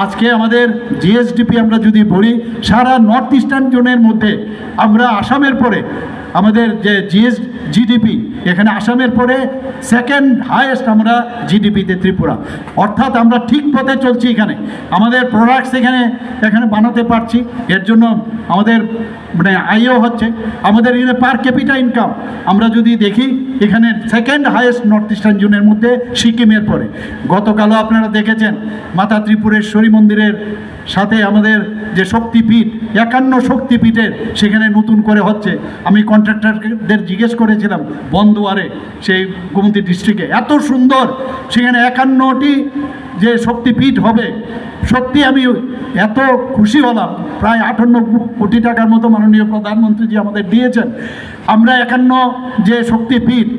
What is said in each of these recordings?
আজকে আমাদের জিএসডিপি আমরা যদি বলি, সারা নর্থ ইস্টার্ন জোনের মধ্যে আমরা আসামের পরে আমাদের যে জিডিপি, এখানে আসামের পরে সেকেন্ড হাইয়েস্ট আমরা জিডিপিতে ত্রিপুরা। অর্থাৎ আমরা ঠিক পথে চলছি। এখানে আমাদের প্রোডাক্টস এখানে বানাতে পারছি, এর জন্য আমাদের মানে আয়ও হচ্ছে। আমাদের এখানে পার ক্যাপিটা ইনকাম আমরা যদি দেখি, এখানে সেকেন্ড হাইয়েস্ট নর্থ ইস্টার্ন জোনের মধ্যে সিকিমের পরে। গতকালও আপনারা দেখেছেন মাতা ত্রিপুরেশ্বরী মন্দিরের সাথে আমাদের যে শক্তিপীঠ, 51 শক্তিপীঠের সেখানে নতুন করে হচ্ছে। আমি কন্ট্রাক্টরদের জিজ্ঞেস করেছিলাম বন্দুয়ারে, সেই গোমতী ডিস্ট্রিক্টে, এত সুন্দর সেখানে 51টি যে শক্তিপীঠ হবে। সত্যি আমি এত খুশি হলাম। প্রায় 58 কোটি টাকার মতো মাননীয় প্রধানমন্ত্রীজি আমাদের দিয়েছেন। আমরা 51 যে শক্তিপীঠ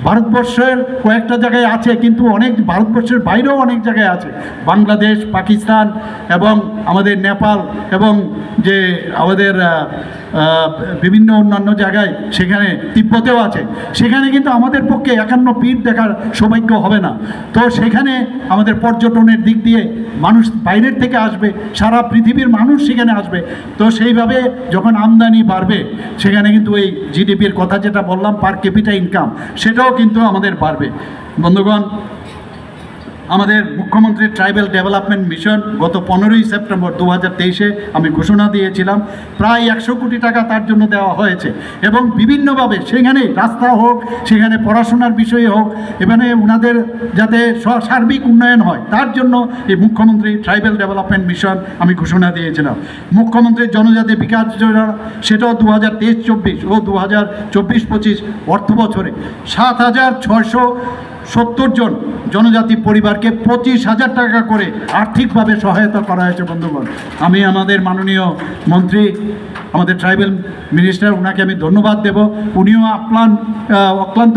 ভারতবর্ষের কয়েকটা জায়গায় আছে, কিন্তু অনেক ভারতবর্ষের বাইরেও অনেক জায়গায় আছে, বাংলাদেশ, পাকিস্তান এবং আমাদের নেপাল এবং যে আমাদের বিভিন্ন অন্যান্য জায়গায়, সেখানে তিব্বতেও আছে। সেখানে কিন্তু আমাদের পক্ষে 51 পীঠ দেখার সৌভাগ্য হবে না। তো সেখানে আমাদের পর্যটনের দিক দিয়ে মানুষ বাইরের থেকে আসবে, সারা পৃথিবীর মানুষ সেখানে আসবে। তো সেইভাবে যখন আমদানি বাড়বে, সেখানে কিন্তু এই জিডিপির কথা যেটা বললাম, পার ক্যাপিটা ইনকাম, সেটাও কিন্তু আমাদের বাড়বে। বন্ধুগণ, আমাদের মুখ্যমন্ত্রী ট্রাইবাল ডেভেলপমেন্ট মিশন গত 15ই সেপ্টেম্বর 2023-এ আমি ঘোষণা দিয়েছিলাম। প্রায় 100 কোটি টাকা তার জন্য দেওয়া হয়েছে, এবং বিভিন্নভাবে সেখানে রাস্তা হোক, সেখানে পড়াশোনার বিষয়ে হোক, এখানে ওনাদের যাতে সার্বিক উন্নয়ন হয়, তার জন্য এই মুখ্যমন্ত্রী ট্রাইবাল ডেভেলপমেন্ট মিশন আমি ঘোষণা দিয়েছিলাম। মুখ্যমন্ত্রীর জনজাতি বিকাশ যোজনা, সেটাও 2023-24 ও 2024-25 অর্থ বছরে 7,670 জন জনজাতি পরিবারকে 25,000 টাকা করে আর্থিকভাবে সহায়তা করা হয়েছে। বন্ধুগণ, আমি আমাদের মাননীয় মন্ত্রী, আমাদের ট্রাইবাল মিনিস্টার, ওনাকে আমি ধন্যবাদ দেব। উনিও অক্লান্ত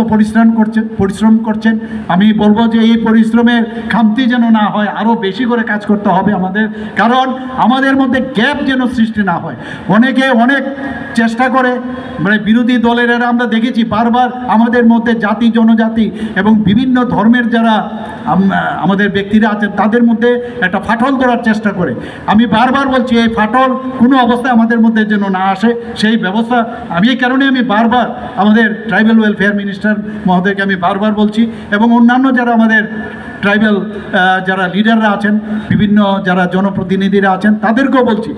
পরিশ্রম করছেন। আমি বলবো যে এই পরিশ্রমের খামতি যেন না হয়, আরও বেশি করে কাজ করতে হবে আমাদের, কারণ আমাদের মধ্যে গ্যাপ যেন সৃষ্টি না হয়। অনেকে অনেক চেষ্টা করে, মানে বিরোধী দলের এরা আমরা দেখেছি বারবার আমাদের মধ্যে জাতি, জনজাতি এবং বিভিন্ন ধর্মের যারা আমাদের ব্যক্তিরা আছেন, তাদের মধ্যে একটা ফাটল ধরার চেষ্টা করে। আমি বারবার বলছি, এই ফাটল কোনো অবস্থায় আমাদের মধ্যে যেন না আসে, সেই ব্যবস্থা এই কারণে আমি বারবার আমাদের ট্রাইবাল ওয়েলফেয়ার মিনিস্টার মহোদয়কে আমি বারবার বলছি, এবং অন্যান্য যারা আমাদের ট্রাইবাল যারা লিডাররা আছেন, বিভিন্ন যারা জনপ্রতিনিধিরা আছেন, তাদেরকেও বলছি,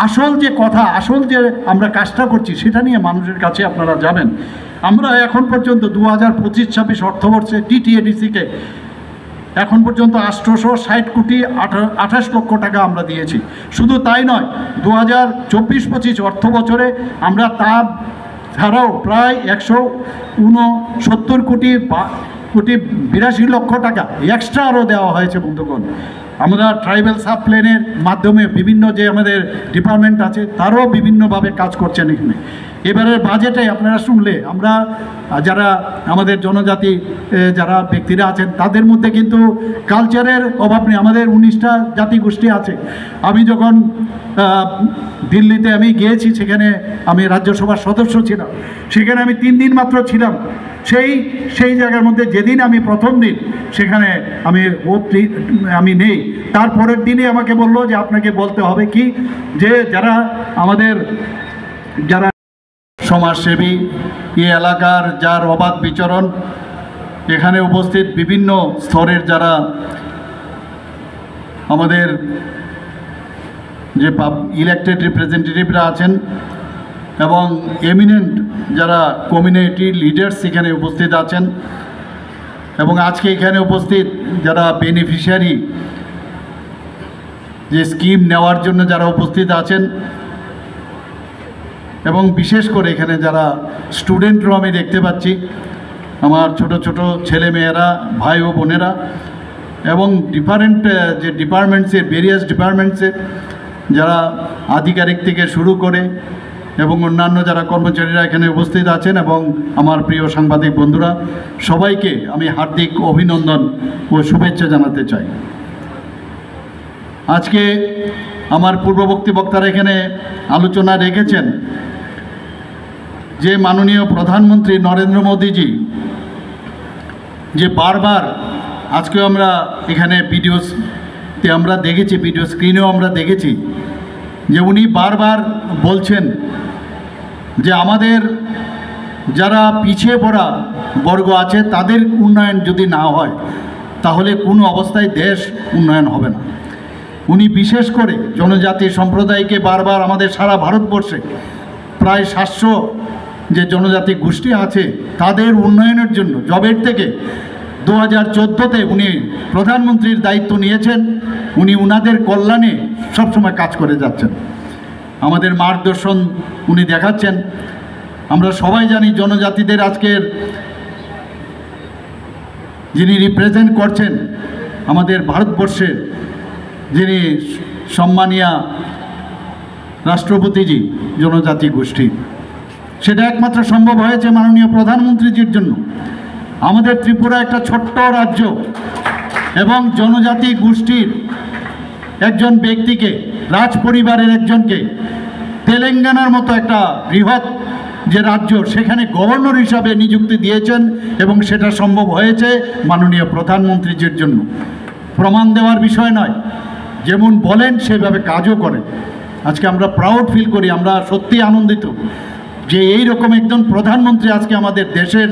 আসল যে কথা, আসল যে আমরা কাজটা করছি, সেটা নিয়ে মানুষের কাছে আপনারা যাবেন। আমরা এখন পর্যন্ত 2025-26 অর্থবর্ষে টিটিএডিসিকে এখন পর্যন্ত 860 কোটি 28 লক্ষ টাকা আমরা দিয়েছি। শুধু তাই নয়, 2024-25 অর্থ বছরে আমরা তা ছাড়াও প্রায় 169 কোটি 82 লক্ষ টাকা এক্সট্রা আরও দেওয়া হয়েছে। বন্ধুগণ, আমরা ট্রাইবাল সাব প্ল্যানের মাধ্যমে বিভিন্ন যে আমাদের ডিপার্টমেন্ট আছে, তারাও বিভিন্নভাবে কাজ করছেন এখানে। এবারের বাজেটে আপনারা শুনলে, আমরা যারা আমাদের জনজাতি যারা ব্যক্তিরা আছেন, তাদের মধ্যে কিন্তু কালচারের অভাব নেই। আমাদের 19টা জাতিগোষ্ঠী আছে। আমি যখন দিল্লিতে আমি গিয়েছি, সেখানে আমি রাজ্যসভার সদস্য ছিলাম, সেখানে আমি 3 দিন মাত্র ছিলাম। সেই জায়গার মধ্যে যেদিন আমি প্রথম দিন সেখানে আমি নেই, তারপরের দিনে আমাকে বললো যে আপনাকে বলতে হবে কি, যে যারা সমাজসেবী, এই এলাকার যার অবাধ বিচরণ, এখানে উপস্থিত বিভিন্ন স্তরের যারা আমাদের যে ইলেক্টেড রিপ্রেজেন্টেটিভরা আছেন এবং এমিনেন্ট যারা কমিউনিটি লিডার্স এখানে উপস্থিত আছেন, এবং আজকে এখানে উপস্থিত যারা বেনিফিশিয়ারি যে স্কিম নেওয়ার জন্য যারা উপস্থিত আছেন, এবং বিশেষ করে এখানে যারা স্টুডেন্টরাও আমি দেখতে পাচ্ছি, আমার ছোট ছোট ছেলে মেয়েরা, ভাই ও বোনেরা, এবং ডিফারেন্ট যে ডিপার্টমেন্টসের ভেরিয়াস ডিপার্টমেন্টসের যারা আধিকারিক থেকে শুরু করে এবং অন্যান্য যারা কর্মচারীরা এখানে উপস্থিত আছেন, এবং আমার প্রিয় সাংবাদিক বন্ধুরা, সবাইকে আমি হার্দিক অভিনন্দন ও শুভেচ্ছা জানাতে চাই। আজকে আমার পূর্ববর্তী বক্তারা এখানে আলোচনা রেখেছেন যে মাননীয় প্রধানমন্ত্রী নরেন্দ্র মোদীজি যে বারবার, আজকেও আমরা এখানে ভিডিওস তে আমরা দেখেছি, ভিডিও স্ক্রিনেও আমরা দেখেছি যে উনি বারবার বলছেন যে আমাদের যারা পিছিয়ে পড়া বর্গ আছে তাদের উন্নয়ন যদি না হয় তাহলে কোনো অবস্থায় দেশ উন্নয়ন হবে না। উনি বিশেষ করে জনজাতি সম্প্রদায়কে বারবার আমাদের সারা ভারতবর্ষে প্রায় 700 যে জনজাতি গোষ্ঠী আছে তাদের উন্নয়নের জন্য জবের থেকে 2014-তে উনি প্রধানমন্ত্রীর দায়িত্ব নিয়েছেন। উনি উনাদের কল্যাণে সবসময় কাজ করে যাচ্ছেন, আমাদের মার্গদর্শন উনি দেখাচ্ছেন। আমরা সবাই জানি জনজাতিদের আজকের যিনি রিপ্রেজেন্ট করছেন আমাদের ভারতবর্ষের, যিনি সম্মানীয় রাষ্ট্রপতিজি জনজাতি গোষ্ঠী, সেটা একমাত্র সম্ভব হয়েছে মাননীয় প্রধানমন্ত্রীজির জন্য। আমাদের ত্রিপুরা একটা ছোট্ট রাজ্য এবং জনজাতি গোষ্ঠীর একজন ব্যক্তিকে, রাজ পরিবারের একজনকে তেলেঙ্গানার মতো একটা বৃহৎ যে রাজ্য সেখানে গভর্নর হিসাবে নিযুক্তি দিয়েছেন এবং সেটা সম্ভব হয়েছে মাননীয় প্রধানমন্ত্রীজির জন্য। প্রমাণ দেওয়ার বিষয় নয়, যেমন বলেন সেভাবে কাজও করেন। আজকে আমরা প্রাউড ফিল করি, আমরা সত্যি আনন্দিত যে এই রকম একজন প্রধানমন্ত্রী আজকে আমাদের দেশের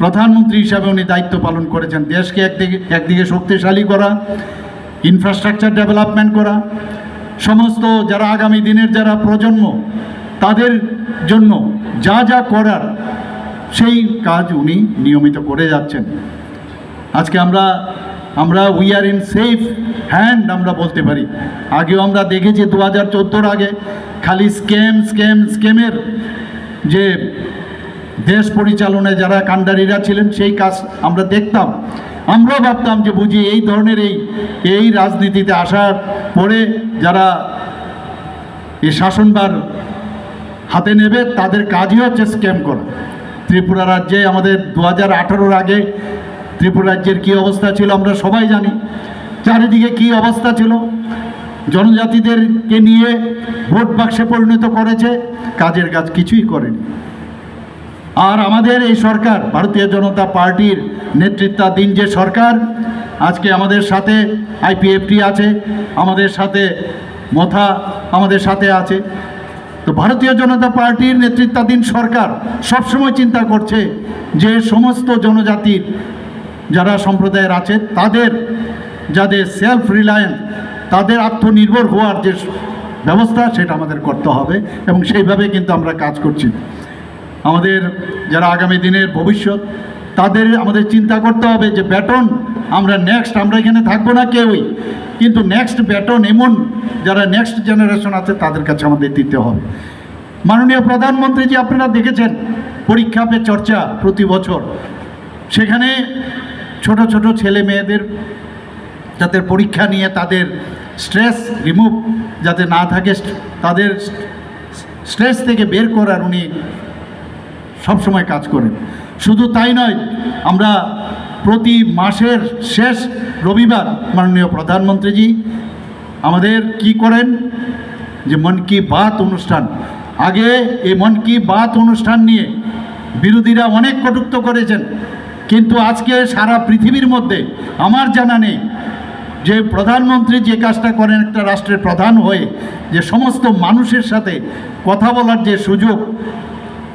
প্রধানমন্ত্রী হিসাবে উনি দায়িত্ব পালন করেছেন। দেশকে একদিকে শক্তিশালী করা, ইনফ্রাস্ট্রাকচার ডেভেলপমেন্ট করা, সমস্ত যারা আগামী দিনের যারা প্রজন্ম তাদের জন্য যা যা করার সেই কাজ উনি নিয়মিত করে যাচ্ছেন। আজকে আমরা we are in safe hand আমরা বলতে পারি। আগেও আমরা দেখেছি 2014-র আগে খালি স্ক্যামের যে দেশ পরিচালনায় যারা কাণ্ডারিরা ছিলেন সেই কাজ আমরা দেখতাম। আমরাও ভাবতাম যে বুঝি এই ধরনের এই রাজনীতিতে আসার পরে যারা এই শাসনভার হাতে নেবে তাদের কাজই হচ্ছে স্ক্যাম করা। ত্রিপুরা রাজ্যে আমাদের 2018-র আগে ত্রিপুরা রাজ্যের কী অবস্থা ছিল আমরা সবাই জানি। চারিদিকে কী অবস্থা ছিল, জনজাতিদেরকে নিয়ে ভোট বাক্সে পরিণত করেছে, কাজের কাজ কিছুই করেনি। আর আমাদের এই সরকার, ভারতীয় জনতা পার্টির নেতৃত্বাধীন যে সরকার, আজকে আমাদের সাথে আইপিএফটি আছে, আমাদের সাথে মথা আমাদের সাথে আছে। তো ভারতীয় জনতা পার্টির নেতৃত্বাধীন সরকার সবসময় চিন্তা করছে যে সমস্ত জনজাতির যারা সম্প্রদায়ের আছে তাদের যাদের সেলফ রিলায়েন্স, তাদের আত্মনির্ভর হওয়ার যে ব্যবস্থা সেটা আমাদের করতে হবে এবং সেইভাবে কিন্তু আমরা কাজ করছি। আমাদের যারা আগামী দিনের ভবিষ্যৎ তাদের আমাদের চিন্তা করতে হবে যে ব্যাটন আমরা এখানে থাকবো না কেউই, কিন্তু নেক্সট ব্যাটন এমন যারা নেক্সট জেনারেশন আছে তাদের কাছে আমাদের দিতে হবে। মাননীয় প্রধানমন্ত্রীজি আপনারা দেখেছেন পরীক্ষা পে চর্চা প্রতি বছর, সেখানে ছোট ছোট ছেলে মেয়েদের যাতে পরীক্ষা নিয়ে তাদের স্ট্রেস রিমুভ যাতে না থাকে, তাদের স্ট্রেস থেকে বের করার উনি সবসময় কাজ করেন। শুধু তাই নয়, আমরা প্রতি মাসের শেষ রবিবার মাননীয় প্রধানমন্ত্রীজি আমাদের কি করেন যে মন কি বাত অনুষ্ঠান। আগে এই মন কি বাত অনুষ্ঠান নিয়ে বিরোধীরা অনেক কটূক্ত করেছেন, কিন্তু আজকে সারা পৃথিবীর মধ্যে আমার জানা নেই যে প্রধানমন্ত্রী যে কাজটা করেন একটা রাষ্ট্রের প্রধান হয়ে, যে সমস্ত মানুষের সাথে কথা বলার যে সুযোগ,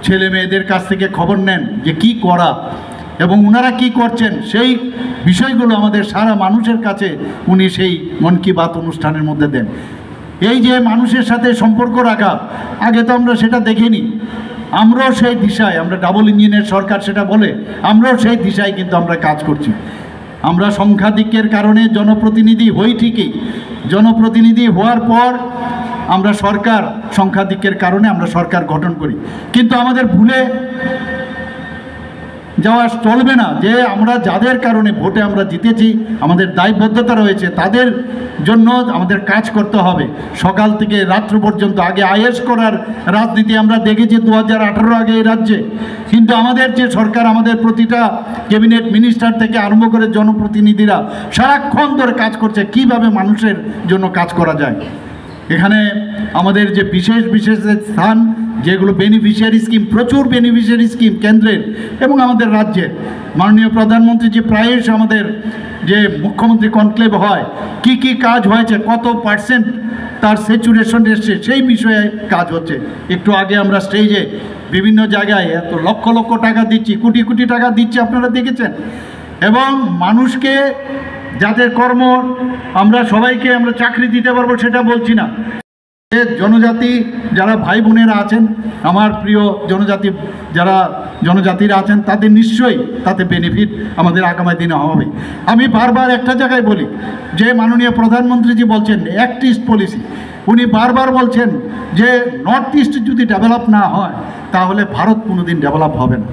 ছেলে মেয়েদের কাছ থেকে খবর নেন যে কি করা এবং ওনারা কি করছেন, সেই বিষয়গুলো আমাদের সারা মানুষের কাছে উনি সেই মন কি বাত অনুষ্ঠানের মধ্যে দেন। এই যে মানুষের সাথে সম্পর্ক রাখা, আগে তো আমরা সেটা দেখিনি। আমরাও সেই দিশায়, আমরা ডাবল ইঞ্জিনের সরকার সেটা বলে, আমরাও সেই দিশায় কিন্তু আমরা কাজ করছি। আমরা সংখ্যাধিক্যের কারণে জনপ্রতিনিধি হই ঠিকই, জনপ্রতিনিধি হওয়ার পর আমরা সরকার, সংখ্যাধিক্যের কারণে আমরা সরকার গঠন করি, কিন্তু আমাদের ভুলে যাওয়া চলবে না যে আমরা যাদের কারণে ভোটে আমরা জিতেছি, আমাদের দায়বদ্ধতা রয়েছে, তাদের জন্য আমাদের কাজ করতে হবে সকাল থেকে রাত্র পর্যন্ত। আগে আইএস করার রাজনীতি আমরা দেখেছি 2018 আগে এই রাজ্যে, কিন্তু আমাদের যে সরকার, আমাদের প্রতিটা ক্যাবিনেট মিনিস্টার থেকে আরম্ভ করে জনপ্রতিনিধিরা সারাক্ষণ ধরে কাজ করছে কিভাবে মানুষের জন্য কাজ করা যায়। এখানে আমাদের যে বিশেষ বিশেষ স্থান যেগুলো বেনিফিশিয়ারি স্কিম, প্রচুর বেনিফিশিয়ারি স্কিম কেন্দ্রের এবং আমাদের রাজ্যের। মাননীয় প্রধানমন্ত্রী যে প্রায়শ আমাদের যে মুখ্যমন্ত্রী কনক্লেভ হয়, কি কাজ হয়েছে, কত পার্সেন্ট তার স্যাচুরেশন এসছে, সেই বিষয়ে কাজ হচ্ছে। একটু আগে আমরা স্টেজে বিভিন্ন জায়গায় এত লক্ষ লক্ষ টাকা দিচ্ছি, কোটি কোটি টাকা দিচ্ছি, আপনারা দেখেছেন। এবং মানুষকে যাদের কর্ম আমরা সবাইকে আমরা চাকরি দিতে পারবো সেটা বলছি না, জনজাতি যারা ভাই বোনেরা আছেন, আমার প্রিয় জনজাতি যারা জনজাতিরা আছেন, তাদের নিশ্চয়ই তাতে বেনিফিট আমাদের আগামী দিনে হবে। আমি বারবার একটা জায়গায় বলি যে মাননীয় প্রধানমন্ত্রীজি বলছেন অ্যাক্ট ইস্ট পলিসি, উনি বারবার বলছেন যে নর্থ ইস্ট যদি ডেভেলপ না হয় তাহলে ভারত কোনোদিন ডেভেলপ হবে না।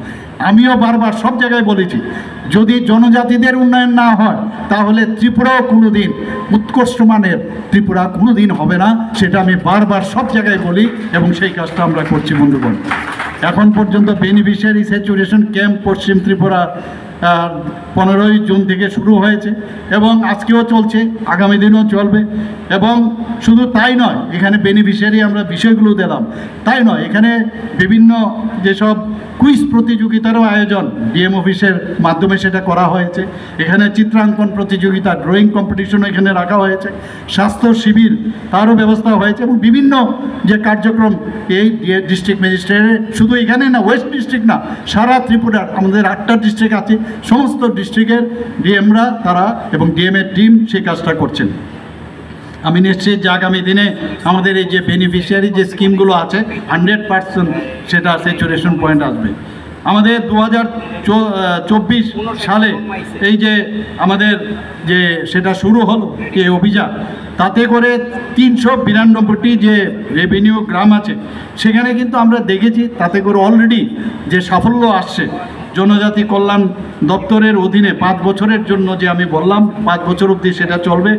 আমিও বারবার সব জায়গায় বলেছি যদি জনজাতিদের উন্নয়ন না হয় তাহলে ত্রিপুরাও কোনোদিন উৎকর্ষ মানের ত্রিপুরা কোনোদিন হবে না, সেটা আমি বারবার সব জায়গায় বলি এবং সেই কাজটা আমরা করছি বন্ধুগণ। এখন পর্যন্ত বেনিফিশিয়ারি স্যাচুরেশন ক্যাম্প পশ্চিম ত্রিপুরা 15ই জুন থেকে শুরু হয়েছে এবং আজকেও চলছে, আগামী দিনেও চলবে। এবং শুধু তাই নয়, এখানে বেনিফিশিয়ারি আমরা বিষয়গুলো দিলাম তাই নয়, এখানে বিভিন্ন যেসব কুইজ প্রতিযোগিতারও আয়োজন ডিএম অফিসের মাধ্যমে সেটা করা হয়েছে। এখানে চিত্রাঙ্কন প্রতিযোগিতা, ড্রয়িং কম্পিটিশনও এখানে রাখা হয়েছে, স্বাস্থ্য শিবির তারও ব্যবস্থা হয়েছে এবং বিভিন্ন যে কার্যক্রম এই ডিস্ট্রিক্ট ম্যাজিস্ট্রেটের, শুধু এখানে না, ওয়েস্ট ডিস্ট্রিক্ট না, সারা ত্রিপুরার আমাদের 8টা ডিস্ট্রিক্ট আছে, সমস্ত ডিস্ট্রিক্টের ডিএমরা তারা এবং ডিএমের টিম সেই কাজটা করছেন। আমি নিশ্চিত যে আগামী দিনে আমাদের এই যে বেনিফিশিয়ারি যে স্কিমগুলো আছে 100% সেটা স্যাচুরেশন পয়েন্ট আসবে। আমাদের 2024 সালে এই যে আমাদের যে সেটা শুরু হলো এই অভিযান, তাতে করে 392টি যে রেভিনিউ গ্রাম আছে সেখানে কিন্তু আমরা দেখেছি তাতে করে অলরেডি যে সাফল্য আসছে। জনজাতি কল্যাণ দপ্তরের অধীনে 5 বছরের জন্য যে আমি বললাম 5 বছর অবধি সেটা চলবে,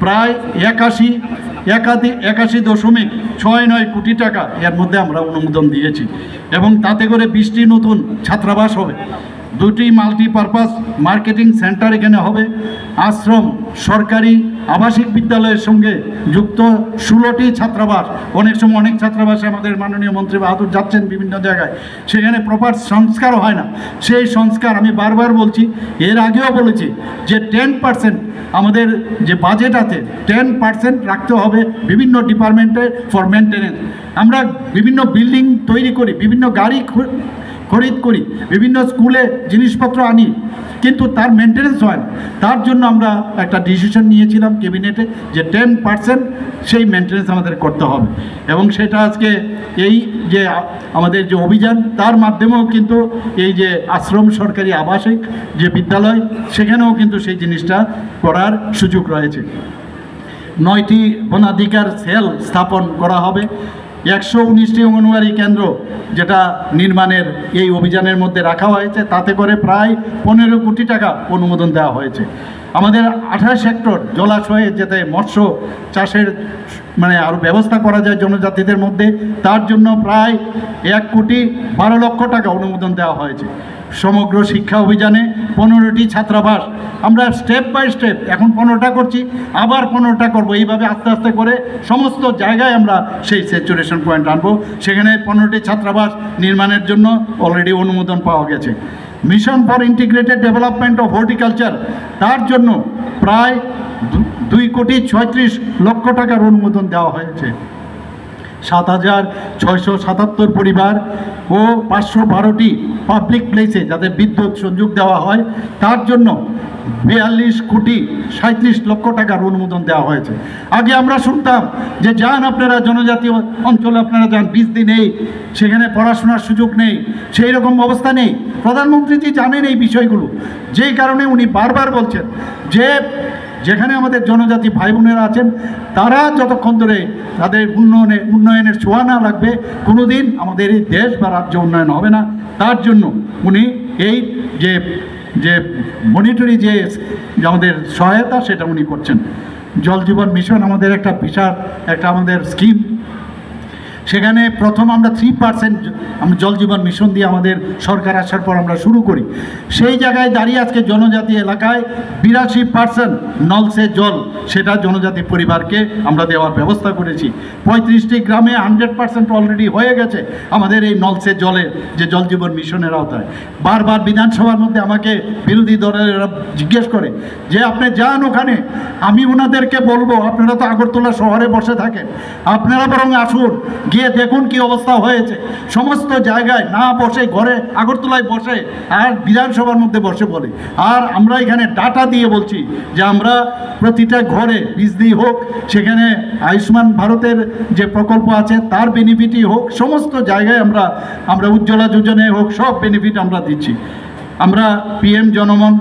প্রায় 81.69 কোটি টাকা এর মধ্যে আমরা অনুমোদন দিয়েছি এবং তাতে করে 20টি নতুন ছাত্রাবাস হবে, 2টি মাল্টিপারপাস মার্কেটিং সেন্টার এখানে হবে, আশ্রম সরকারি আবাসিক বিদ্যালয়ের সঙ্গে যুক্ত 16টি ছাত্রাবাস। অনেক সময় অনেক ছাত্রাবাসে আমাদের মাননীয় মন্ত্রী বাহাদুর যাচ্ছেন বিভিন্ন জায়গায়, সেখানে প্রপার সংস্কারও হয় না। সেই সংস্কার আমি বারবার বলছি, এর আগেও বলেছি যে 10% আমাদের যে বাজেট আছে 10% রাখতে হবে বিভিন্ন ডিপার্টমেন্টে ফর মেনটেনেন্স। আমরা বিভিন্ন বিল্ডিং তৈরি করি, বিভিন্ন গাড়ি খরিদ করি, বিভিন্ন স্কুলে জিনিসপত্র আনি, কিন্তু তার মেনটেনেন্স হয় না। তার জন্য আমরা একটা ডিসিশন নিয়েছিলাম ক্যাবিনেটে যে 10% সেই মেনটেনেন্স আমাদের করতে হবে এবং সেটা আজকে এই যে আমাদের যে অভিযান তার মাধ্যমেও কিন্তু এই যে আশ্রম সরকারি আবাসিক যে বিদ্যালয় সেখানেও কিন্তু সেই জিনিসটা করার সুযোগ রয়েছে। 9টি বনাধিকার সেল স্থাপন করা হবে, 119টি অঙ্গনওয়াড়ি কেন্দ্র যেটা নির্মাণের এই অভিযানের মধ্যে রাখা হয়েছে, তাতে করে প্রায় 15 কোটি টাকা অনুমোদন দেওয়া হয়েছে। আমাদের 28 হেক্টর জলাশয়ে যাতে মৎস্য চাষের আরও ব্যবস্থা করা যায় জনজাতিদের মধ্যে, তার জন্য প্রায় 1,12,00,000 টাকা অনুমোদন দেওয়া হয়েছে। সমগ্র শিক্ষা অভিযানে 15টি ছাত্রাবাস আমরা স্টেপ বাই স্টেপ এখন 15টা করছি, আবার 15টা করবো, এইভাবে আস্তে আস্তে করে সমস্ত জায়গায় আমরা সেই স্যাচুরেশন পয়েন্ট আনবো। সেখানে 15টি ছাত্রাবাস নির্মাণের জন্য অলরেডি অনুমোদন পাওয়া গেছে। Mission for integrated development of horticulture, তার জন্য প্রায় 2,36,00,000 টাকার অনুমোদন দেওয়া হয়েছে। 7,677 পরিবার ও 512টি পাবলিক প্লেসে যাতে বিদ্যুৎ সংযোগ দেওয়া হয় তার জন্য 42,37,00,000 টাকার অনুমোদন দেওয়া হয়েছে। আগে আমরা শুনতাম যে যান আপনারা জনজাতি অঞ্চলে, আপনারা যান, 20 দিন নেই, সেখানে পড়াশোনার সুযোগ নেই, সেই রকম অবস্থা নেই। প্রধানমন্ত্রীজি জানেন এই বিষয়গুলো, যেই কারণে উনি বারবার বলছেন যে যেখানে আমাদের জনজাতি ভাই বোনেরা আছেন তারা যতক্ষণ ধরে তাদের উন্নয়নের ছোঁয়া না লাগবে কোনোদিন আমাদের এই দেশ বা রাজ্য উন্নয়ন হবে না। তার জন্য উনি এই যে মনিটরি যে আমাদের সহায়তা সেটা উনি করছেন। জল জীবন মিশন আমাদের একটা বিশাল একটা আমাদের স্কিম, সেখানে প্রথম আমরা 3% আমরা জল জীবন মিশন দিয়ে আমাদের সরকার আসার পর আমরা শুরু করি। সেই জায়গায় দাঁড়িয়ে আজকে জনজাতি এলাকায় 82% নলসে জল সেটা জনজাতি পরিবারকে আমরা দেওয়ার ব্যবস্থা করেছি। 35টি গ্রামে 100% অলরেডি হয়ে গেছে আমাদের এই নলসে জলের যে জল জীবন মিশনের আওতায়। বারবার বিধানসভার মধ্যে আমাকে বিরোধী দলেরা জিজ্ঞেস করে যে আপনি যান ওখানে, আমি ওনাদেরকে বলবো আপনারা তো আগরতলা শহরে বসে থাকেন, আপনারা বরং আসুন, গিয়ে দেখুন কি অবস্থা হয়েছে। সমস্ত জায়গায় না বসে ঘরে আগরতলায় বসে আর বিধানসভার মধ্যে বসে বলে, আর আমরা এখানে ডাটা দিয়ে বলছি যে আমরা প্রতিটা ঘরে বিজলি হোক, সেখানে আয়ুষ্মান ভারতের যে প্রকল্প আছে তার বেনিফিটই হোক, সমস্ত জায়গায় আমরা উজ্জ্বলা যোজনায় হোক, সব বেনিফিট আমরা দিচ্ছি। আমরা PM জনমন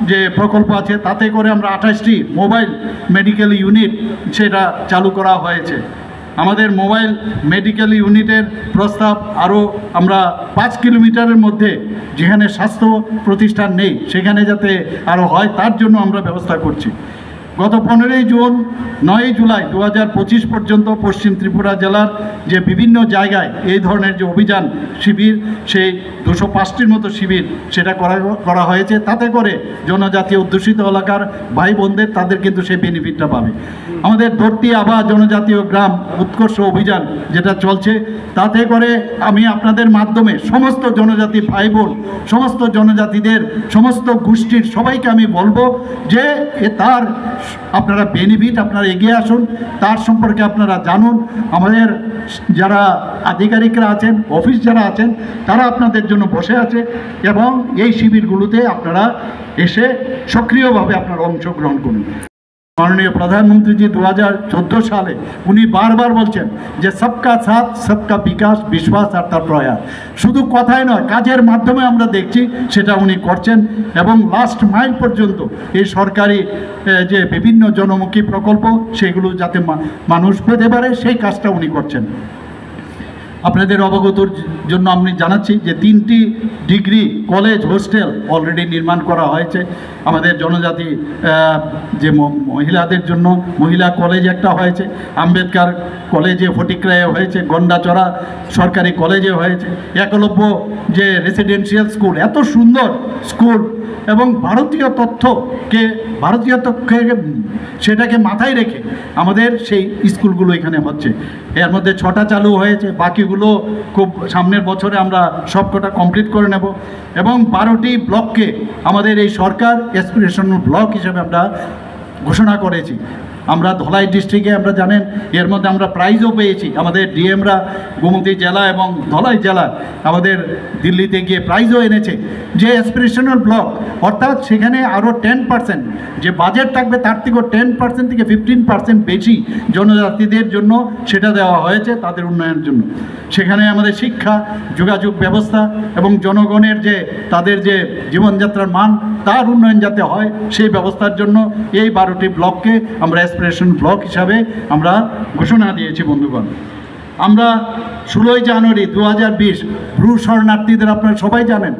যে প্রকল্প আছে তাতে করে আমরা 28টি মোবাইল মেডিকেল ইউনিট সেটা চালু করা হয়েছে। আমাদের মোবাইল মেডিকেল ইউনিটের প্রস্তাব আরও আমরা 5 কিলোমিটারের মধ্যে যেখানে স্বাস্থ্য প্রতিষ্ঠান নেই সেখানে যাতে আরও হয় তার জন্য আমরা ব্যবস্থা করছি। গত 15ই জুন 9ই জুলাই 2025 পর্যন্ত পশ্চিম ত্রিপুরা জেলার যে বিভিন্ন জায়গায় এই ধরনের যে অভিযান শিবির, সেই 205টির মতো শিবির সেটা করা হয়েছে। তাতে করে জনজাতি অধ্যুষিত এলাকার ভাই বোনদের তাদের কিন্তু সেই বেনিফিটটা পাবে। আমাদের ধরতি আভা জনজাতীয় গ্রাম উৎকর্ষ অভিযান যেটা চলছে, তাতে করে আমি আপনাদের মাধ্যমে সমস্ত জনজাতি ভাই বোন, সমস্ত জনজাতিদের সমস্ত গোষ্ঠীর সবাইকে আমি বলবো যে তার আপনারা বেনিফিট আপনারা এগিয়ে আসুন, তার সম্পর্কে আপনারা জানুন। আমাদের যারা আধিকারিকরা আছেন, অফিস যারা আছেন, তারা আপনাদের জন্য বসে আছে এবং এই শিবিরগুলোতে আপনারা এসে সক্রিয়ভাবে আপনারা অংশগ্রহণ করুন। মাননীয় প্রধানমন্ত্রীজি 2014 সালে উনি বারবার বলছেন যে সবকা সাথ সবকা বিকাশ, বিশ্বাস আর তার প্রয়াস। শুধু কথায় নয়, কাজের মাধ্যমে আমরা দেখছি সেটা উনি করছেন এবং লাস্ট মাইল পর্যন্ত এই সরকারি যে বিভিন্ন জনমুখী প্রকল্প সেগুলো যাতে মানুষ পেতে পারে সেই কাজটা উনি করছেন। আপনাদের অবগতর জন্য আমি জানাচ্ছি যে 3টি ডিগ্রি কলেজ হোস্টেল অলরেডি নির্মাণ করা হয়েছে আমাদের জনজাতি যে মহিলাদের জন্য। মহিলা কলেজ একটা হয়েছে, আম্বেদকর কলেজে ফটিকরায়ে হয়েছে, গন্ডাচড়া সরকারি কলেজে হয়েছে, একলব্য যে রেসিডেন্সিয়াল স্কুল, এত সুন্দর স্কুল এবং ভারতীয় তথ্যকে সেটাকে মাথায় রেখে আমাদের সেই স্কুলগুলো এখানে হচ্ছে। এর মধ্যে 6টা চালু হয়েছে, বাকিগুলো খুব সামনের বছরে আমরা সবকটা কমপ্লিট করে নেব এবং 12টি ব্লককে আমাদের এই সরকার অ্যাসপিরেশনাল ব্লক হিসেবে আমরা ঘোষণা করেছি। আমরা ধলাই ডিস্ট্রিক্টে আমরা জানেন এর মধ্যে আমরা প্রাইজও পেয়েছি। আমাদের ডিএমরা গোমতী জেলা এবং ধলাই জেলা আমাদের দিল্লিতে গিয়ে প্রাইজও এনেছে যে অ্যাসপিরেশনাল ব্লক, অর্থাৎ সেখানে আরও 10% যে বাজেট থাকবে তার থেকেও 10% থেকে 15% বেশি জনজাতিদের জন্য সেটা দেওয়া হয়েছে তাদের উন্নয়নের জন্য। সেখানে আমাদের শিক্ষা, যোগাযোগ ব্যবস্থা এবং জনগণের যে তাদের যে জীবনযাত্রার মান তার উন্নয়ন যাতে হয় সেই ব্যবস্থার জন্য এই 12টি ব্লককে আমরা অ্যাসপিরেশন ব্লক হিসাবে আমরা ঘোষণা দিয়েছি। বন্ধুগণ, আমরা 16ই জানুয়ারি 2020 ব্রু শরণার্থীদের আপনারা সবাই জানেন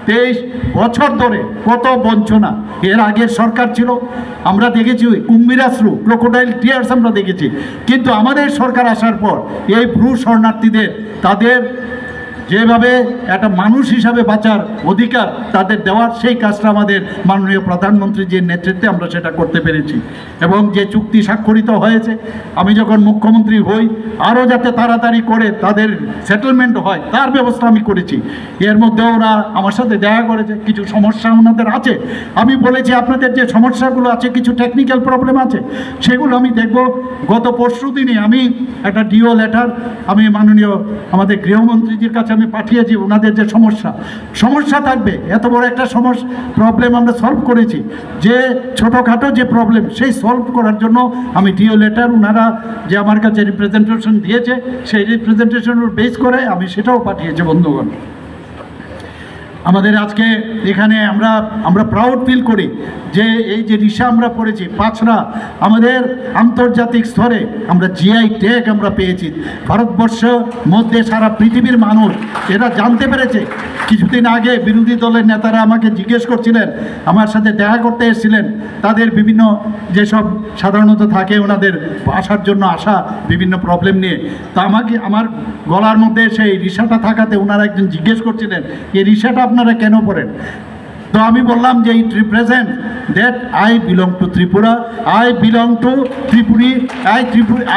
23 বছর ধরে কত বঞ্চনা এর আগের সরকার ছিল আমরা দেখেছি, কুম্ভীরাশ্রু ক্রোকোডাইল টিয়ার্স আমরা দেখেছি, কিন্তু আমাদের সরকার আসার পর এই ব্রু শরণার্থীদের তাদের যেভাবে একটা মানুষ হিসাবে বাঁচার অধিকার তাদের দেওয়ার সেই কাজটা আমাদের মাননীয় প্রধানমন্ত্রীজির নেতৃত্বে আমরা সেটা করতে পেরেছি এবং যে চুক্তি স্বাক্ষরিত হয়েছে আমি যখন মুখ্যমন্ত্রী হই আরও যাতে তাড়াতাড়ি করে তাদের সেটেলমেন্ট হয় তার ব্যবস্থা আমি করেছি। এর মধ্যে ওরা আমার সাথে দেখা করেছে, কিছু সমস্যা ওনাদের আছে, আমি বলেছি আপনাদের যে সমস্যাগুলো আছে কিছু টেকনিক্যাল প্রবলেম আছে সেগুলো আমি দেখব। গত পরশু দিনই আমি একটা ডিও লেটার আমি মাননীয় আমাদের গৃহমন্ত্রীজির কাছে আমি পাঠিয়েছি। ওনাদের যে সমস্যা থাকবে, এত বড় একটা প্রবলেম আমরা সলভ করেছি, যে ছোটোখাটো যে প্রবলেম সেই সলভ করার জন্য আমি ডিও লেটার ওনারা যে আমার কাছে রিপ্রেজেন্টেশন দিয়েছে সেই রিপ্রেজেন্টেশনের বেস করে আমি সেটাও পাঠিয়েছি। বন্ধুগণ, আমাদের আজকে এখানে আমরা প্রাউড ফিল করি যে এই যে রিসা আমরা পড়েছি পাঁচরা আমাদের আন্তর্জাতিক স্তরে আমরা জিআই ট্যাগ আমরা পেয়েছি। ভারতবর্ষ মধ্যে সারা পৃথিবীর মানুষ এরা জানতে পেরেছে। কিছুদিন আগে বিরোধী দলের নেতারা আমাকে জিজ্ঞেস করছিলেন, আমার সাথে দেখা করতে এসেছিলেন, তাদের বিভিন্ন যেসব সাধারণত থাকে ওনাদের আসার জন্য আসা বিভিন্ন প্রবলেম নিয়ে, তা আমাকে আমার গলার মধ্যে সেই রিসাটা থাকাতে ওনারা একজন জিজ্ঞেস করছিলেন এই রিসাটা আপনারা কেন পড়েন। তো আমি বললাম যে it represent that I belong to Tripura, I belong to Tripuri,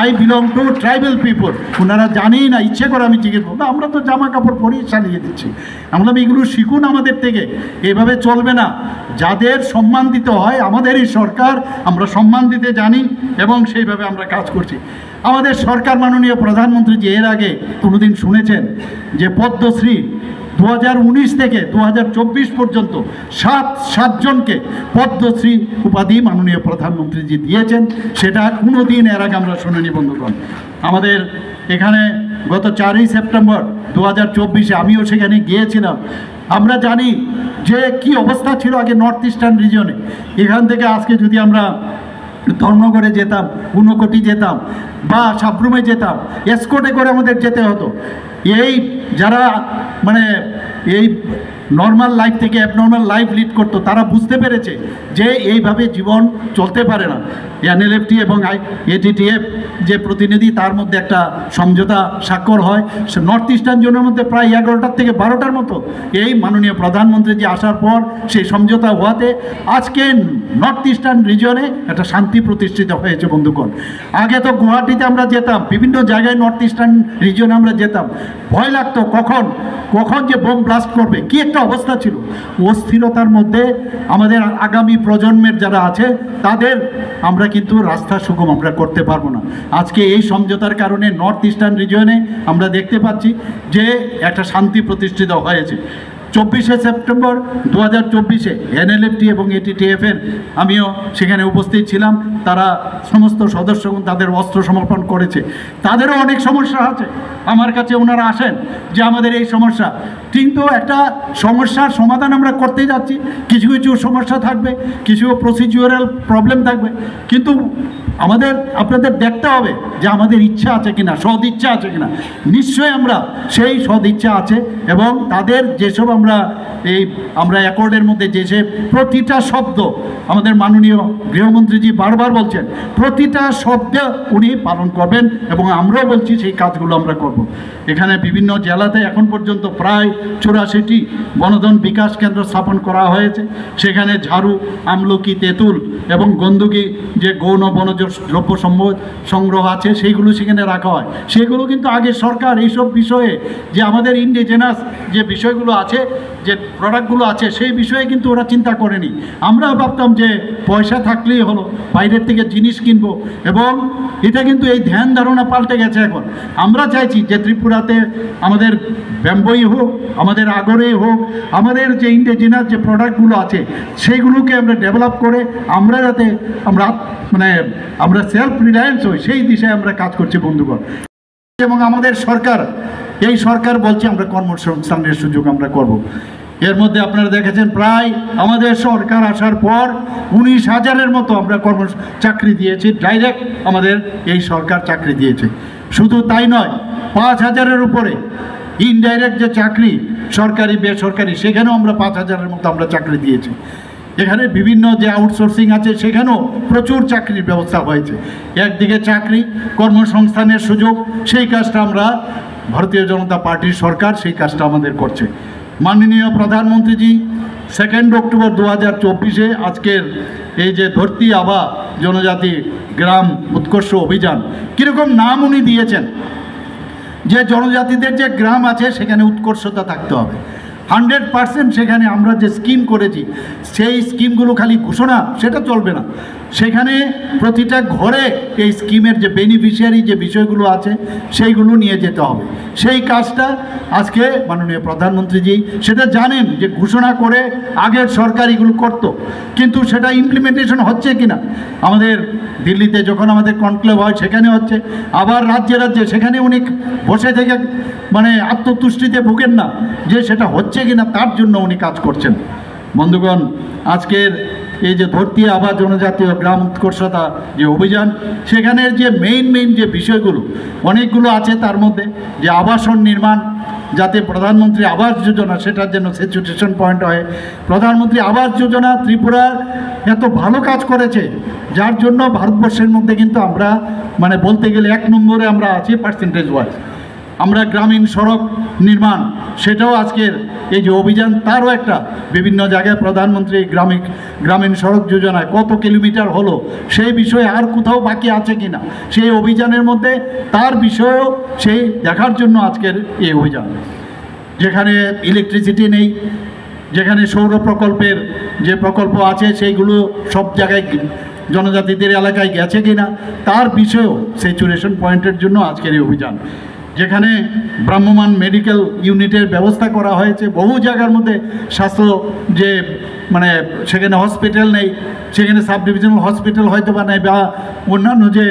I belong to tribal people. ওনারা জানেই না, ইচ্ছে করে আমি জিজ্ঞেস করবো, আমরা তো জামা কাপড় পরেই চালিয়ে দিচ্ছি। আমরা এগুলো শিখুন আমাদের থেকে, এভাবে চলবে না। যাদের সম্মান দিতে হয় আমাদের এই সরকার, আমরা সম্মান দিতে জানি এবং সেইভাবে আমরা কাজ করছি। আমাদের সরকার মাননীয় প্রধানমন্ত্রী যে এর আগে কোনোদিন শুনেছেন যে পদ্মশ্রী 2019 থেকে 2024 পর্যন্ত সাতজনকে পদ্মশ্রী উপাধি মাননীয় প্রধানমন্ত্রীজি দিয়েছেন, সেটা কোনো দিন এর আগে আমরা শুনিনি বন্ধুগণ। আমাদের এখানে গত 4ই সেপ্টেম্বর 2024 আমিও সেখানে গিয়েছিলাম। আমরা জানি যে কি অবস্থা ছিল আগে নর্থ ইস্টার্ন রিজনে। এখান থেকে আজকে যদি আমরা ধর্মগড়ে যেতাম, ঊনকোটি যেতাম বা সাবরুমে যেতাম, এসকোর্টে করে আমাদের যেতে হতো। এই যারা মানে এই নর্মাল লাইফ থেকে অ্যাবনর্মাল লাইফ লিড করতো তারা বুঝতে পেরেছে যে এইভাবে জীবন চলতে পারে না। এনএলএফটি এবং এটিটিএফ যে প্রতিনিধি তার মধ্যে একটা সমঝোতা স্বাক্ষর হয়, সে নর্থ ইস্টার্ন জোনের মধ্যে প্রায় 11টার থেকে 12টার মতো। এই মাননীয় প্রধানমন্ত্রী যে আসার পর সেই সমঝোতা হওয়াতে আজকে নর্থ ইস্টার্ন রিজনে একটা শান্তি প্রতিষ্ঠিত হয়েছে বন্ধুগণ। আগে তো গুয়াহাটিতে আমরা যেতাম, বিভিন্ন জায়গায় নর্থ ইস্টার্ন রিজনে আমরা যেতাম, ভয় লাগতো কখন যে বোম ব্লাস্ট করবে, কি একটা অবস্থা ছিল। অস্থিরতার মধ্যে আমাদের আগামী প্রজন্মের যারা আছে তাদের আমরা কিন্তু রাস্তা সুগম আমরা করতে পারবো না। আজকে এই সমঝোতার কারণে নর্থ ইস্টার্ন রিজনে আমরা দেখতে পাচ্ছি যে একটা শান্তি প্রতিষ্ঠিত হয়েছে। 24শে সেপ্টেম্বর 2024 এনএলএফটি এবং এটিটিএফের আমিও সেখানে উপস্থিত ছিলাম। তারা সমস্ত সদস্যগণ তাদের অস্ত্র সমর্পণ করেছে। তাদেরও অনেক সমস্যা আছে, আমার কাছে ওনারা আসেন যে আমাদের এই সমস্যা, কিন্তু একটা সমস্যার সমাধান আমরা করতে যাচ্ছি। কিছু কিছু সমস্যা থাকবে, কিছু প্রসিডিউরাল প্রবলেম থাকবে, কিন্তু আপনাদের দেখতে হবে যে আমাদের ইচ্ছা আছে কিনা, সদ ইচ্ছা আছে কিনা। নিশ্চয়ই আমরা সেই সদ ইচ্ছা আছে এবং তাদের যেসব আমরা অ্যাকর্ডের মধ্যে যে প্রতিটা শব্দ আমাদের মাননীয় গৃহমন্ত্রীজি বারবার বলছেন, প্রতিটা শব্দ উনি পালন করবেন এবং আমরাও বলছি সেই কাজগুলো আমরা করব। এখানে বিভিন্ন জেলাতে এখন পর্যন্ত প্রায় 84টি বনধন বিকাশ কেন্দ্র স্থাপন করা হয়েছে। সেখানে ঝাড়ু, আমলকি, তেঁতুল এবং গন্ধকি যে গৌণ বনজ দ্রব্য সংগ্রহ আছে সেইগুলো সেখানে রাখা হয়। সেগুলো কিন্তু আগে সরকার এইসব বিষয়ে যে আমাদের ইন্ডিজেনাস যে বিষয়গুলো আছে, যে প্রোডাক্টগুলো আছে, সেই বিষয়ে কিন্তু ওরা চিন্তা করেনি। আমরা ভাবতাম যে পয়সা থাকলেই হলো, বাইরের থেকে জিনিস কিনবো, এবং এটা কিন্তু এই ধ্যান ধারণা পাল্টে গেছে এখন। আমরা চাইছি যে ত্রিপুরাতে আমাদের ব্যাম্বোই হোক, আমাদের আগরেই হোক, আমাদের যে ইন্ডিজেনাস যে প্রোডাক্টগুলো আছে সেইগুলোকে আমরা ডেভেলপ করে আমরা যাতে আমরা সেলফ রিলায়েন্স হই সেই দিশায় আমরা কাজ করছি বন্ধুগণ। এবং আমাদের সরকার, এই সরকার বলছে আমরা কর্মসংস্থানের সুযোগ আমরা করব। এর মধ্যে আপনারা দেখেছেন প্রায় আমাদের সরকার আসার পর 19,000-এর মতো আমরা চাকরি দিয়েছি, ডাইরেক্ট আমাদের এই সরকার চাকরি দিয়েছে। শুধু তাই নয়, 5,000-এর উপরে ইনডাইরেক্ট যে চাকরি সরকারি বেসরকারি সেখানেও আমরা 5,000-এর মতো আমরা চাকরি দিয়েছি। এখানে বিভিন্ন যে আউটসোর্সিং আছে সেখানেও প্রচুর চাকরির ব্যবস্থা হয়েছে। একদিকে চাকরি, কর্মসংস্থানের সুযোগ, সেই কাজটা আমরা ভারতীয় জনতা পার্টির সরকার সেই কাজটা আমাদের করছে। মাননীয় প্রধানমন্ত্রীজি 2 অক্টোবর 2024 আজকের এই যে ধরতি আবা জনজাতি গ্রাম উৎকর্ষ অভিযান, কীরকম নাম উনি দিয়েছেন যে জনজাতিদের যে গ্রাম আছে সেখানে উৎকর্ষতা থাকতে হবে 100%। সেখানে আমরা যে স্কিম করেছি সেই স্কিমগুলো খালি ঘোষণা সেটা চলবে না, সেখানে প্রতিটা ঘরে এই স্কিমের যে বেনিফিশিয়ারি যে বিষয়গুলো আছে সেইগুলো নিয়ে যেতে হবে। সেই কাজটা আজকে মাননীয় প্রধানমন্ত্রীজি সেটা জানেন যে ঘোষণা করে আগের সরকার এগুলো করতো, কিন্তু সেটা ইমপ্লিমেন্টেশন হচ্ছে কিনা আমাদের দিল্লিতে যখন আমাদের কনক্লেভ হয় সেখানে হচ্ছে, আবার রাজ্যে রাজ্যে সেখানে উনি বসে থেকে মানে আত্মতুষ্টিতে ভুগেন না যে সেটা হচ্ছে কিনা, তার জন্য উনি কাজ করছেন। বন্ধুগণ, আজকের এই যে ধরতি আবা জনজাতীয় গ্রাম উৎকর্ষতা যে অভিযান, সেখানের যে মেইন যে বিষয়গুলো অনেকগুলো আছে, তার মধ্যে যে আবাসন নির্মাণ, যাতে প্রধানমন্ত্রী আবাস যোজনা সেটার জন্য স্যাচুরেশন পয়েন্ট হয়। প্রধানমন্ত্রী আবাস যোজনা ত্রিপুরার এত ভালো কাজ করেছে, যার জন্য ভারতবর্ষের মধ্যে কিন্তু আমরা মানে বলতে গেলে 1 নম্বরে আমরা আছি পার্সেন্টেজ ওয়াইজ। আমরা গ্রামীণ সড়ক নির্মাণ সেটাও আজকের এই যে অভিযান, তারও একটা বিভিন্ন জায়গায় প্রধানমন্ত্রী গ্রামীণ সড়ক যোজনায় কত কিলোমিটার হলো সেই বিষয়ে আর কোথাও বাকি আছে কিনা সেই অভিযানের মধ্যে তার বিষয়েও সেই দেখার জন্য আজকের এই অভিযান। যেখানে ইলেকট্রিসিটি নেই, যেখানে সৌর প্রকল্পের যে প্রকল্প আছে সেইগুলো সব জায়গায় জনজাতিদের এলাকায় গেছে কিনা তার বিষয়েও স্যাচুরেশন পয়েন্টের জন্য আজকের এই অভিযান। যেখানে ভ্রাম্যমাণ মেডিকেল ইউনিটের ব্যবস্থা করা হয়েছে, বহু জায়গার মধ্যে স্বাস্থ্য যে মানে সেখানে হসপিটাল নেই, সেখানে সাব ডিভিশনাল হসপিটাল হয়তো বা নেই, বা অন্যান্য যে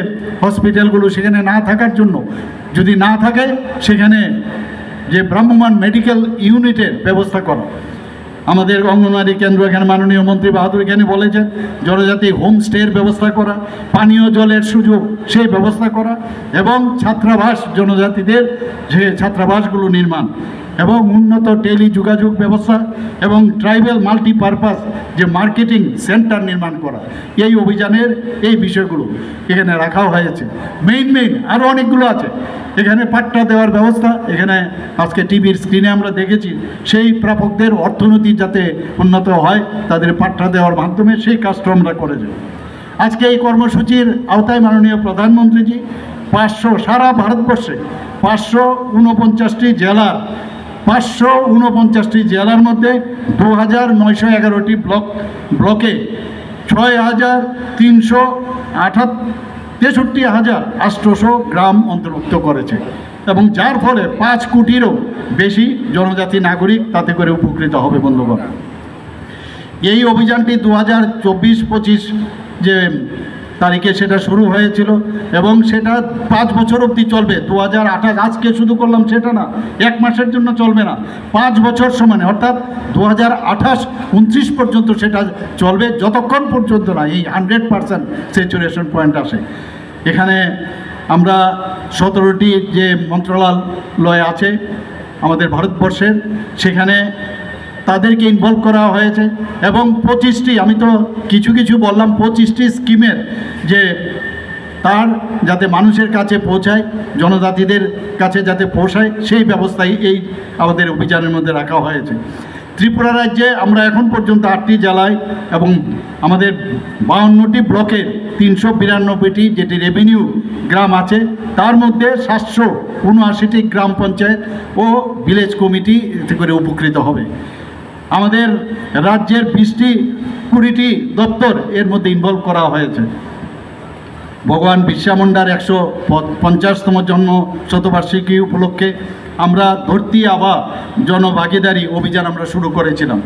হসপিটালগুলো সেখানে না থাকার জন্য, যদি না থাকে সেখানে যে ভ্রাম্যমাণ মেডিকেল ইউনিটের ব্যবস্থা করা। আমাদের অঙ্গনওয়াড়ি কেন্দ্র, এখানে মাননীয় মন্ত্রী বাহাদুর এখানে বলেছেন জনজাতি হোমস্টের ব্যবস্থা করা, পানীয় জলের সুযোগ সেই ব্যবস্থা করা, এবং ছাত্রাবাস জনজাতিদের যে ছাত্রাবাসগুলো নির্মাণ, এবং উন্নত টেলি যোগাযোগ ব্যবস্থা এবং ট্রাইবাল মাল্টিপারপাস যে মার্কেটিং সেন্টার নির্মাণ করা। এই অভিযানের এই বিষয়গুলো এখানে রাখা হয়েছে। মেইন আরও অনেকগুলো আছে। এখানে পাট্টা দেওয়ার ব্যবস্থা, এখানে আজকে টিভির স্ক্রিনে আমরা দেখেছি, সেই প্রাপকদের অর্থনীতি যাতে উন্নত হয় তাদের পাট্টা দেওয়ার মাধ্যমে সেই কাজটা আমরা করেছি। আজকে এই কর্মসূচির আওতায় মাননীয় প্রধানমন্ত্রীজি 500 সারা ভারতবর্ষে 549টি জেলার 549টি জেলার মধ্যে 2911টি ব্লকে 63,800 গ্রাম অন্তর্ভুক্ত করেছে, এবং যার ফলে 5 কোটিরও বেশি জনজাতি নাগরিক তাতে করে উপকৃত হবে। বন্ধুগণ, এই অভিযানটি 2024-25 যে তারিখে সেটা শুরু হয়েছিল, এবং সেটা 5 বছর অবধি চলবে। 2028 আজকে শুধু করলাম সেটা না, 1 মাসের জন্য চলবে না, 5 বছর সমানে, অর্থাৎ 2028-29 পর্যন্ত সেটা চলবে, যতক্ষণ পর্যন্ত না এই 100% স্যাচুরেশন পয়েন্ট আসে। এখানে আমরা 17টি যে মন্ত্রণালয় আছে আমাদের ভারতবর্ষের, সেখানে তাদেরকে ইনভলভ করা হয়েছে, এবং 25টি, আমি তো কিছু বললাম, 25টি স্কিমের যে তার যাতে মানুষের কাছে পৌঁছায়, জনজাতিদের কাছে যাতে পৌঁছায় সেই ব্যবস্থাই এই আমাদের অভিযানের মধ্যে রাখা হয়েছে। ত্রিপুরা রাজ্যে আমরা এখন পর্যন্ত 8টি জেলায় এবং আমাদের 52টি ব্লকের 392টি যেটি রেভিনিউ গ্রাম আছে, তার মধ্যে 779টি গ্রাম পঞ্চায়েত ও ভিলেজ কমিটি এতে করে উপকৃত হবে। আমাদের রাজ্যের 20টি দপ্তর এর মধ্যে ইনভলভ করা হয়েছে। ভগবান বিরসা মুন্ডার 150তম জন্ম শতবার্ষিকী উপলক্ষে আমরা ধরতি আবা জনভাগিদারি অভিযান আমরা শুরু করেছিলাম।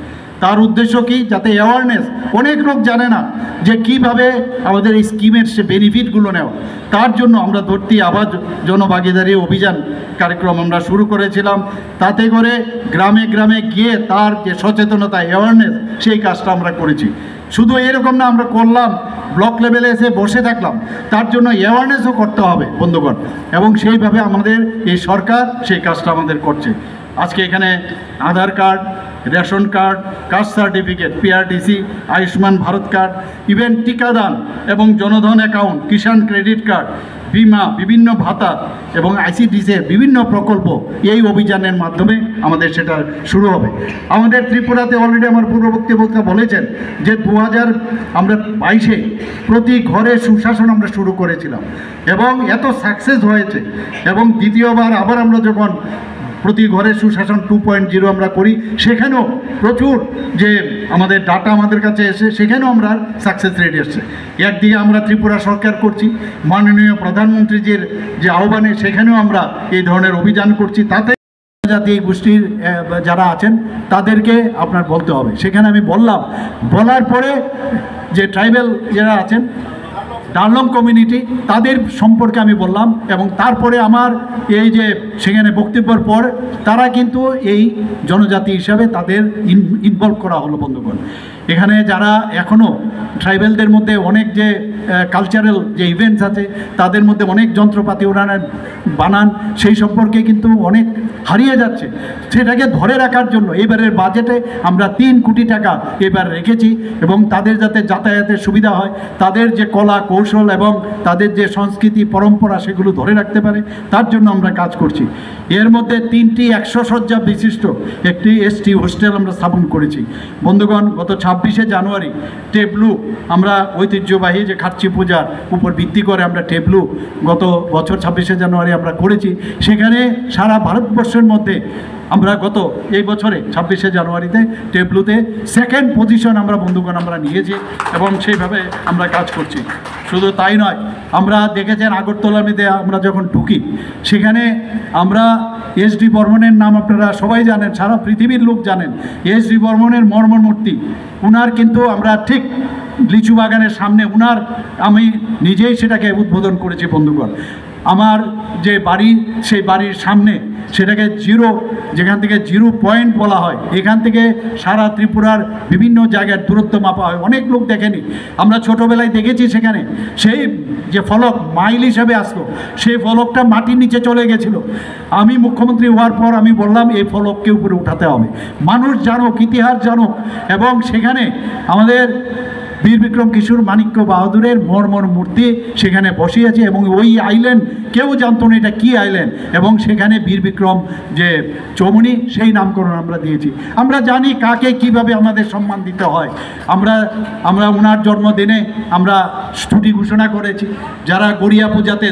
তার উদ্দেশ্য কি, যাতে অ্যাওয়ারনেস, অনেক লোক জানে না যে কিভাবে আমাদের এই স্কিমের সে বেনিফিটগুলো নেওয়া, তার জন্য আমরা ধরতি আবা জনভাগিদারি অভিযান কার্যক্রম আমরা শুরু করেছিলাম। তাতে করে গ্রামে গ্রামে গিয়ে তার যে সচেতনতা, অ্যাওয়ারনেস, সেই কাজটা আমরা করেছি। শুধু এরকম না আমরা করলাম, ব্লক লেভেলে এসে বসে থাকলাম, তার জন্য অ্যাওয়ারনেসও করতে হবে বন্ধুগণ, এবং সেইভাবে আমাদের এই সরকার সেই কাজটা আমাদের করছে। আজকে এখানে Aadhaar card, ration card, caste certificate, PRTC, Ayushman Bharat card, even টিকাদান এবং Jan Dhan account, Kisan credit card, বিমা, বিভিন্ন ভাতা এবং আইসিডিসির বিভিন্ন প্রকল্প এই অভিযানের মাধ্যমে আমাদের সেটা শুরু হবে। আমাদের ত্রিপুরাতে অলরেডি আমার পূর্ববর্তী বক্তা বলেছেন যে 2022-এ প্রতি ঘরে সুশাসন আমরা শুরু করেছিলাম, এবং এত সাকসেস হয়েছে, এবং দ্বিতীয়বার আবার আমরা যখন প্রতি ঘরে সুশাসন 2.0 আমরা করি, সেখানেও প্রচুর যে আমাদের ডাটা আমাদের কাছে এসে সেখানেও আমরা সাকসেস রেট এসছে। একদিকে আমরা ত্রিপুরা সরকার করছি, মাননীয় প্রধানমন্ত্রীজির যে আহ্বানে সেখানেও আমরা এই ধরনের অভিযান করছি। তাতে জাতি গোষ্ঠীর যারা আছেন তাদেরকে আপনার বলতে হবে। সেখানে আমি বললাম, বলার পরে যে ট্রাইবাল যারা আছেন ডারলং কমিউনিটি তাদের সম্পর্কে আমি বললাম, এবং তারপরে আমার এই যে সেখানে বক্তব্যের পর তারা কিন্তু এই জনজাতি হিসাবে তাদের ইনভলভ করা হলো। বন্ধুগণ, এখানে যারা এখনও ট্রাইবেলদের মধ্যে অনেক যে কালচারাল যে ইভেন্টস আছে তাদের মধ্যে অনেক যন্ত্রপাতি ওনারা বানান, সেই সম্পর্কে কিন্তু অনেক হারিয়ে যাচ্ছে। সেটাকে ধরে রাখার জন্য এবারের বাজেটে আমরা 3 কোটি টাকা এবার রেখেছি, এবং তাদের যাতে যাতায়াতের সুবিধা হয়, তাদের যে কলা কৌশল এবং তাদের যে সংস্কৃতি পরম্পরা সেগুলো ধরে রাখতে পারে, তার জন্য আমরা কাজ করছি। এর মধ্যে 3টি 100 শয্যা বিশিষ্ট একটি ST হোস্টেল আমরা স্থাপন করেছি। বন্ধুগণ, গত 26শে জানুয়ারি টেবলু আমরা ঐতিহ্যবাহী যে খার্চি পূজার উপর ভিত্তি করে আমরা টেবলু গত বছর 26শে জানুয়ারি আমরা করেছি। সেখানে সারা ভারতবর্ষের মধ্যে আমরা গত এই বছরে 26শে জানুয়ারিতে টেবলুতে 2nd পজিশন আমরা বন্ধুগণ আমরা নিয়েছি, এবং সেইভাবে আমরা কাজ করছি। শুধু তাই নয়, আমরা দেখেছেন আগরতলাতে আমরা যখন ঢুকি সেখানে আমরা SD বর্মনের নাম আপনারা সবাই জানেন, সারা পৃথিবীর লোক জানেন। SD বর্মনের মর্মর মূর্তি উনার কিন্তু আমরা ঠিক লিচু বাগানের সামনে উনার আমি নিজেই সেটাকে উদ্বোধন করেছি। বন্ধুগণ, আমার যে বাড়ি সেই বাড়ির সামনে সেটাকে যেখান থেকে 0 পয়েন্ট বলা হয়, এখান থেকে সারা ত্রিপুরার বিভিন্ন জায়গার দূরত্ব মাপা হয়। অনেক লোক দেখেনি, আমরা ছোটোবেলায় দেখেছি। সেখানে সেই যে ফলক মাইল হিসাবে আসতো, সেই ফলকটা মাটির নিচে চলে গেছিলো। আমি মুখ্যমন্ত্রী হওয়ার পর আমি বললাম এই ফলককে উপরে উঠাতে হবে, মানুষ জানুক, ইতিহাস জানুক। এবং সেখানে আমাদের বীর বিক্রম কিশোর মাণিক্য বাহাদুরের মর্মর মূর্তি সেখানে বসিয়েছে, এবং ওই আইল্যান্ড কেউ জানতো না এটা কী আইল্যান্ড, এবং সেখানে বীর বিক্রম যে চৌমুনি সেই নামকরণ আমরা দিয়েছি। আমরা জানি কাকে কিভাবে আমাদের সম্মান দিতে হয়। আমরা ওনার জন্মদিনে আমরা ছুটি ঘোষণা করেছি। যারা গড়িয়া পূজাতে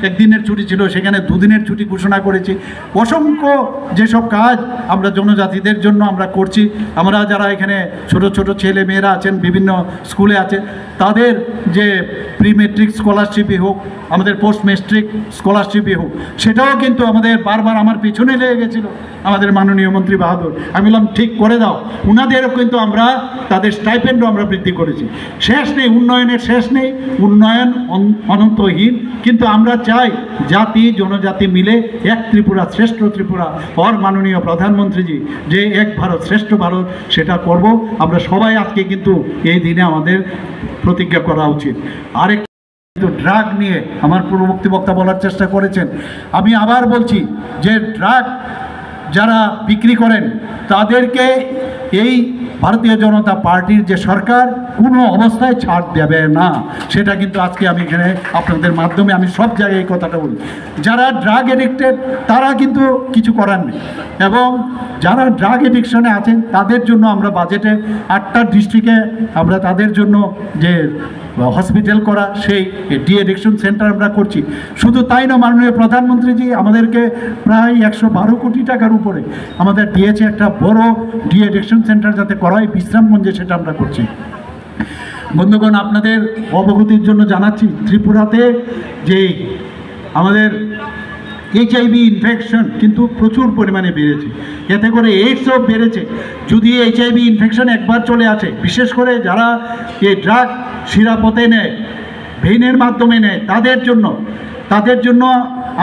1 দিনের ছুটি ছিল সেখানে 2 দিনের ছুটি ঘোষণা করেছি। অসংখ্য যেসব কাজ আমরা জনজাতিদের জন্য আমরা করছি। আমরা যারা এখানে ছোট ছোট ছেলে মেয়েরা আছেন, বিভিন্ন স্কুলে আছে, তাদের যে প্রি মেট্রিক স্কলারশিপই হোক, আমাদের পোস্ট মেট্রিক স্কলারশিপই হোক, সেটাও কিন্তু আমাদের বারবার আমার পিছনে লেগে গেছিলো আমাদের মাননীয় মন্ত্রী বাহাদুর। আমি বললাম ঠিক করে দাও। উনাদেরও কিন্তু আমরা তাদের স্টাইপেন্ডও আমরা বৃদ্ধি করেছি। শেষ নেই, উন্নয়নের শেষ নেই, উন্নয়ন অনন্তহীন। কিন্তু আমরা চাই জাতি জনজাতি মিলে এক ত্রিপুরা শ্রেষ্ঠ ত্রিপুরা, और মাননীয় প্রধানমন্ত্রীজি যে এক ভারত শ্রেষ্ঠ ভারত সেটা করব। আমরা সবাই আজকে কিন্তু এই দিনে আমাদের প্রতিজ্ঞা করা উচিত। আরেক ড্রাগ নিয়ে আমার পূর্ববর্তী বক্তা বলার চেষ্টা করেছেন, আমি আবার বলছি যে ড্রাগ যারা বিক্রি করেন তাদেরকে এই ভারতীয় জনতা পার্টির যে সরকার কোনো অবস্থায় ছাড় দেবে না। সেটা কিন্তু আজকে আমি এখানে আপনাদের মাধ্যমে আমি সব জায়গায় এই কথাটা বলি। যারা ড্রাগ এডিক্টেড তারা কিন্তু কিছু করার নেই, এবং যারা ড্রাগ এডিকশনে আছেন তাদের জন্য আমরা বাজেটে 8টা ডিস্ট্রিক্টে আমরা তাদের জন্য যে হসপিটাল করা সেই ডি এডিকশন সেন্টার আমরা করছি। শুধু তাই না, মাননীয় প্রধানমন্ত্রীজি আমাদেরকে প্রায় 112 কোটি টাকার উপরে আমাদের দিয়েছে একটা বড় ডি এডিকশন সেন্টার যাতে করা হয় বিশ্রামগঞ্জে, সেটা আমরা করছি। বন্ধুগণ, আপনাদের অবগতির জন্য জানাচ্ছি ত্রিপুরাতে যে আমাদের HIV ইনফেকশন কিন্তু প্রচুর পরিমাণে বেড়েছে, এতে করে এইডসও বেড়েছে। যদি HIV ইনফেকশন একবার চলে আসে, বিশেষ করে যারা এই ড্রাগ শিরাপথে নেয়, ভেইনের মাধ্যমে নেয়, তাদের জন্য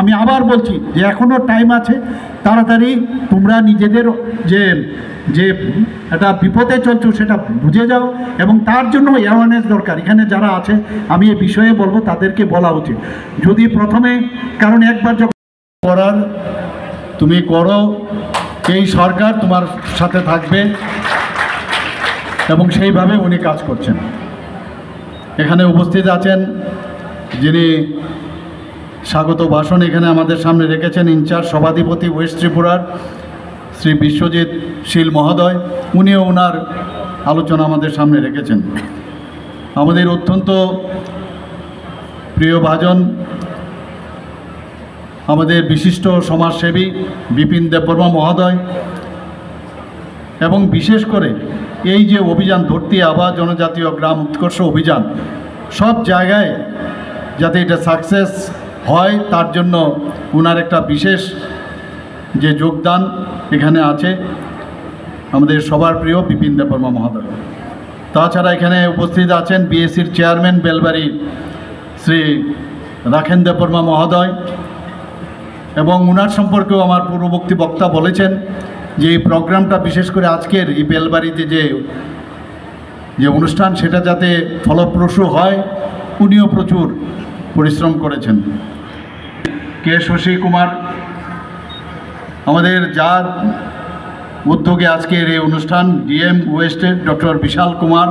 আমি আবার বলছি যে এখনও টাইম আছে। তাড়াতাড়ি তোমরা নিজেদের যে একটা বিপদে চলছো সেটা বুঝে যাও, এবং তার জন্য অ্যাওয়ারনেস দরকার। এখানে যারা আছে আমি এই বিষয়ে বলবো তাদেরকে বলা উচিত। যদি প্রথমে, কারণ একবার যখন করার তুমি করো, এই সরকার তোমার সাথে থাকবে, এবং সেইভাবে উনি কাজ করছেন। এখানে উপস্থিত আছেন যিনি স্বাগত ভাষণ এখানে আমাদের সামনে রেখেছেন ইনচার্জ সভাধিপতি ওয়েস্ট ত্রিপুরার শ্রী বিশ্বজিৎ শীল মহোদয়, উনিও ওনার আলোচনা আমাদের সামনে রেখেছেন। আমাদের অত্যন্ত প্রিয় ভাজন আমাদের বিশিষ্ট সমাজসেবী বিপিন দেববর্মা মহোদয়, এবং বিশেষ করে এই যে অভিযান ধরতি আবা জনজাতীয় গ্রাম উৎকর্ষ অভিযান সব জায়গায় যাতে এটা সাকসেস হয় তার জন্য ওনার একটা বিশেষ যে যোগদান এখানে আছে আমাদের সবার প্রিয় বিপিন দেববর্মা মহোদয়। তাছাড়া এখানে উপস্থিত আছেন বিএসসির চেয়ারম্যান বেলবাড়ি শ্রী রাখেন দেববর্মা মহোদয়, এবং ওনার সম্পর্কেও আমার পূর্ববর্তী বক্তা বলেছেন যে এই প্রোগ্রামটা বিশেষ করে আজকের এই বেলবাড়িতে যে অনুষ্ঠান সেটা যাতে ফলপ্রসূ হয় উনিও প্রচুর পরিশ্রম করেছেন। কে শশী কুমার আমাদের যার উদ্যোগে আজকের এই অনুষ্ঠান, ডিএম ওয়েস্টের ডক্টর বিশাল কুমার,